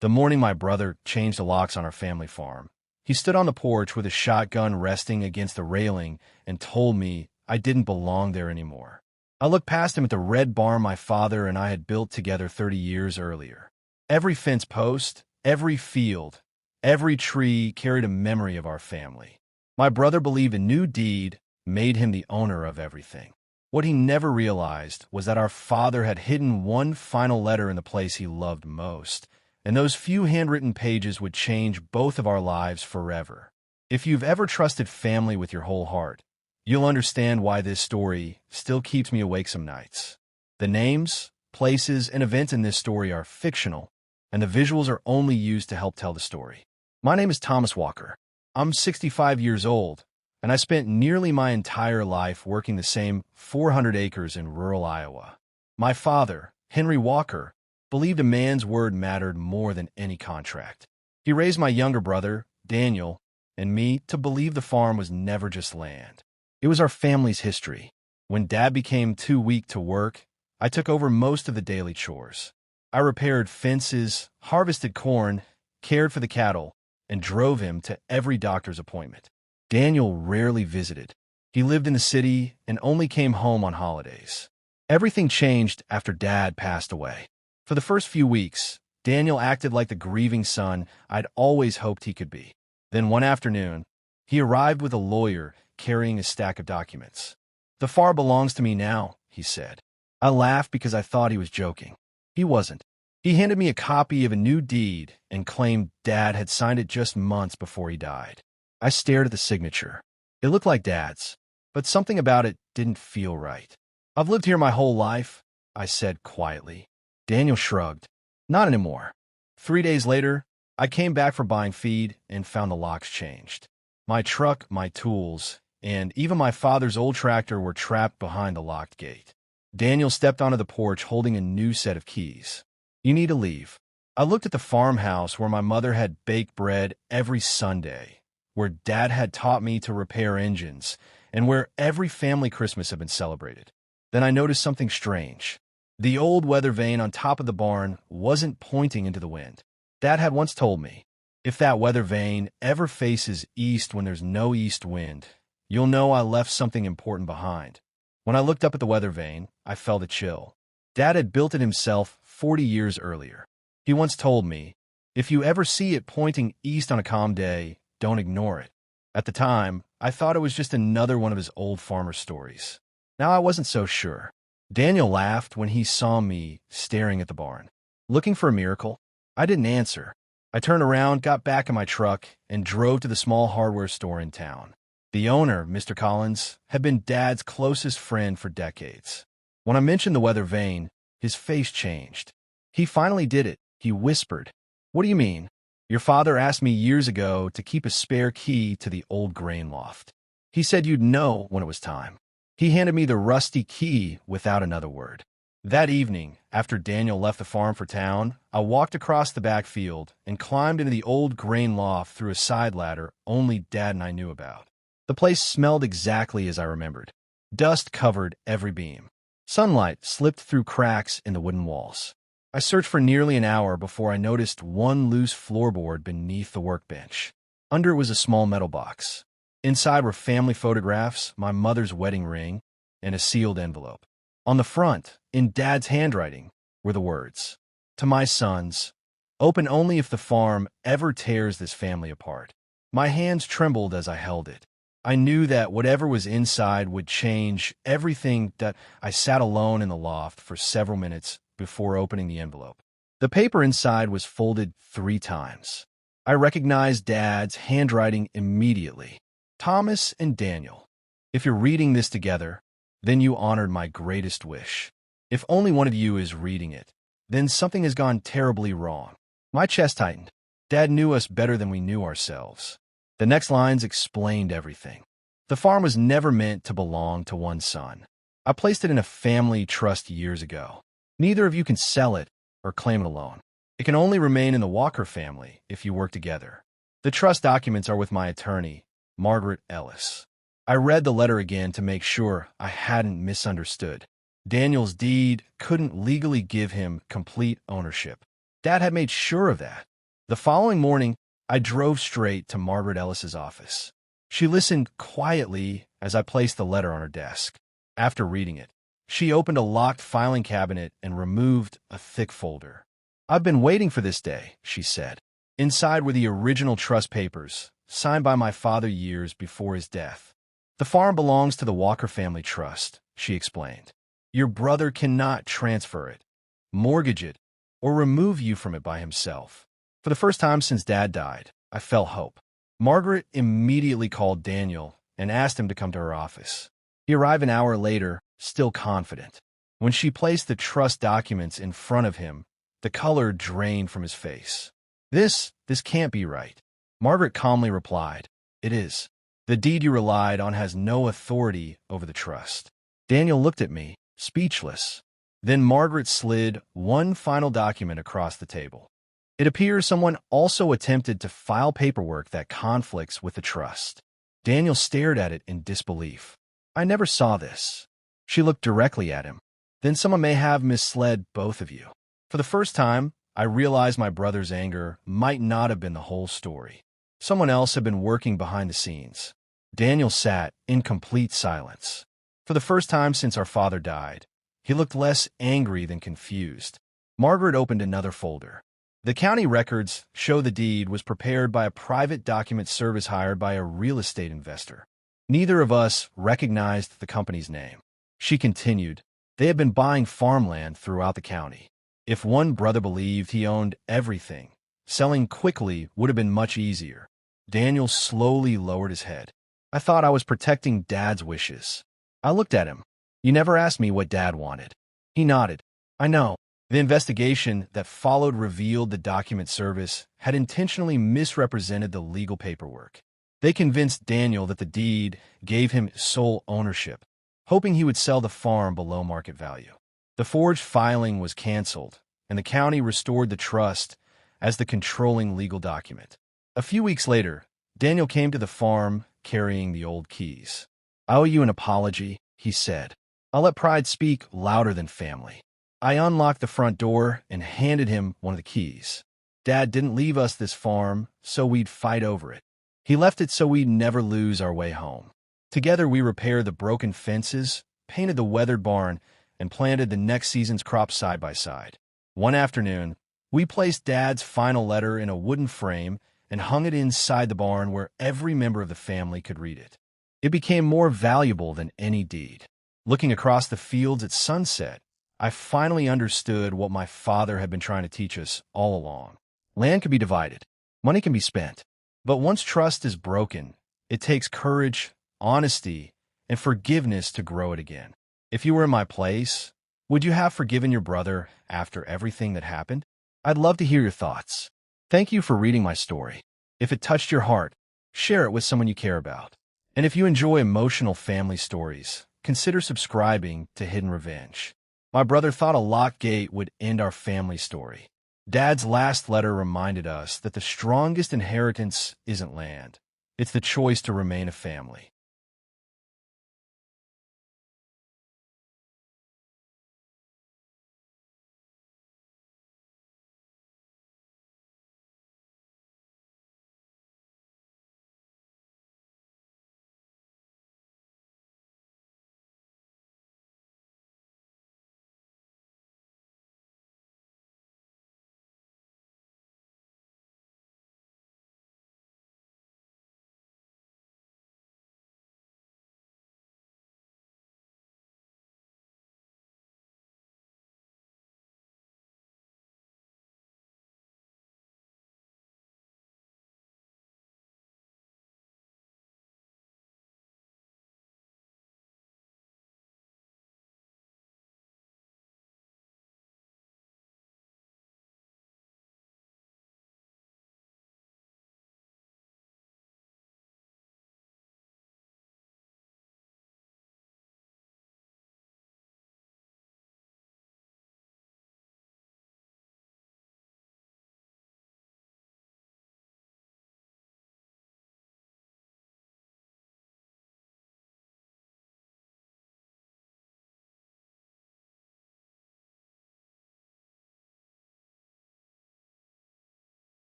The morning my brother changed the locks on our family farm, he stood on the porch with a shotgun resting against the railing and told me I didn't belong there anymore. I looked past him at the red barn my father and I had built together 30 years earlier. Every fence post, every field, every tree carried a memory of our family. My brother believed a new deed made him the owner of everything. What he never realized was that our father had hidden one final letter in the place he loved most, and those few handwritten pages would change both of our lives forever. If you've ever trusted family with your whole heart, you'll understand why this story still keeps me awake some nights. The names, places, and events in this story are fictional, and the visuals are only used to help tell the story. My name is Thomas Walker. I'm 65 years old, and I spent nearly my entire life working the same 400 acres in rural Iowa. My father, Henry Walker, believed a man's word mattered more than any contract. He raised my younger brother, Daniel, and me to believe the farm was never just land. It was our family's history. When Dad became too weak to work, I took over most of the daily chores. I repaired fences, harvested corn, cared for the cattle, and drove him to every doctor's appointment. Daniel rarely visited. He lived in the city and only came home on holidays. Everything changed after Dad passed away. For the first few weeks, Daniel acted like the grieving son I'd always hoped he could be. Then one afternoon, he arrived with a lawyer carrying a stack of documents. "The farm belongs to me now," he said. I laughed because I thought he was joking. He wasn't. He handed me a copy of a new deed and claimed Dad had signed it just months before he died. I stared at the signature. It looked like Dad's, but something about it didn't feel right. "I've lived here my whole life," I said quietly. Daniel shrugged. "Not anymore." 3 days later, I came back for buying feed and found the locks changed. My truck, my tools, and even my father's old tractor were trapped behind the locked gate. Daniel stepped onto the porch holding a new set of keys. "You need to leave." I looked at the farmhouse where my mother had baked bread every Sunday, where Dad had taught me to repair engines, and where every family Christmas had been celebrated. Then I noticed something strange. The old weather vane on top of the barn wasn't pointing into the wind. Dad had once told me, "If that weather vane ever faces east when there's no east wind, you'll know I left something important behind." When I looked up at the weather vane, I felt a chill. Dad had built it himself 40 years earlier. He once told me, "If you ever see it pointing east on a calm day, don't ignore it." At the time, I thought it was just another one of his old farmer stories. Now I wasn't so sure. Daniel laughed when he saw me staring at the barn. "Looking for a miracle?" I didn't answer. I turned around, got back in my truck, and drove to the small hardware store in town. The owner, Mr. Collins, had been Dad's closest friend for decades. When I mentioned the weather vane, his face changed. "He finally did it," he whispered. "What do you mean?" "Your father asked me years ago to keep a spare key to the old grain loft. He said you'd know when it was time." He handed me the rusty key without another word. That evening, after Daniel left the farm for town, I walked across the back field and climbed into the old grain loft through a side ladder only Dad and I knew about. The place smelled exactly as I remembered. Dust covered every beam. Sunlight slipped through cracks in the wooden walls. I searched for nearly an hour before I noticed one loose floorboard beneath the workbench. Under it was a small metal box. Inside were family photographs, my mother's wedding ring, and a sealed envelope. On the front, in Dad's handwriting, were the words, "To my sons, open only if the farm ever tears this family apart." My hands trembled as I held it. I knew that whatever was inside would change everything. That I sat alone in the loft for several minutes before opening the envelope. The paper inside was folded 3 times. I recognized Dad's handwriting immediately. "Thomas and Daniel, if you're reading this together, then you honored my greatest wish. If only one of you is reading it, then something has gone terribly wrong." My chest tightened. Dad knew us better than we knew ourselves. The next lines explained everything. The farm was never meant to belong to one son. I placed it in a family trust years ago. Neither of you can sell it or claim it alone. It can only remain in the Walker family if you work together. The trust documents are with my attorney, Margaret Ellis. I read the letter again to make sure I hadn't misunderstood. Daniel's deed couldn't legally give him complete ownership. Dad had made sure of that. The following morning, I drove straight to Margaret Ellis's office. She listened quietly as I placed the letter on her desk. After reading it, she opened a locked filing cabinet and removed a thick folder. "I've been waiting for this day," she said. Inside were the original trust papers, signed by my father years before his death. "The farm belongs to the Walker Family Trust," she explained. "Your brother cannot transfer it, mortgage it, or remove you from it by himself." For the first time since Dad died, I felt hope. Margaret immediately called Daniel and asked him to come to her office. He arrived an hour later, still confident. When she placed the trust documents in front of him, the color drained from his face. This can't be right." Margaret calmly replied, "It is. The deed you relied on has no authority over the trust." Daniel looked at me, speechless. Then Margaret slid one final document across the table. "It appears someone also attempted to file paperwork that conflicts with the trust." Daniel stared at it in disbelief. "I never saw this." She looked directly at him. "Then someone may have misled both of you." For the first time, I realized my brother's anger might not have been the whole story. Someone else had been working behind the scenes. Daniel sat in complete silence. For the first time since our father died, he looked less angry than confused. Margaret opened another folder. "The county records show the deed was prepared by a private document service hired by a real estate investor. Neither of us recognized the company's name." She continued, "They had been buying farmland throughout the county. If one brother believed he owned everything, selling quickly would have been much easier." Daniel slowly lowered his head. "I thought I was protecting Dad's wishes." I looked at him. "You never asked me what Dad wanted." He nodded. "I know." The investigation that followed revealed the document service had intentionally misrepresented the legal paperwork. They convinced Daniel that the deed gave him sole ownership, hoping he would sell the farm below market value. The forged filing was canceled, and the county restored the trust as the controlling legal document. A few weeks later, Daniel came to the farm carrying the old keys. "I owe you an apology," he said. "I'll let pride speak louder than family." I unlocked the front door and handed him one of the keys. "Dad didn't leave us this farm so we'd fight over it. He left it so we'd never lose our way home." Together we repaired the broken fences, painted the weathered barn, and planted the next season's crops side by side. One afternoon, we placed Dad's final letter in a wooden frame and hung it inside the barn where every member of the family could read it. It became more valuable than any deed. Looking across the fields at sunset, I finally understood what my father had been trying to teach us all along. Land can be divided, money can be spent, but once trust is broken, it takes courage, honesty, and forgiveness to grow it again. If you were in my place, would you have forgiven your brother after everything that happened? I'd love to hear your thoughts. Thank you for reading my story. If it touched your heart, share it with someone you care about. And if you enjoy emotional family stories, consider subscribing to Hidden Revenge. My brother thought a locked gate would end our family story. Dad's last letter reminded us that the strongest inheritance isn't land. It's the choice to remain a family.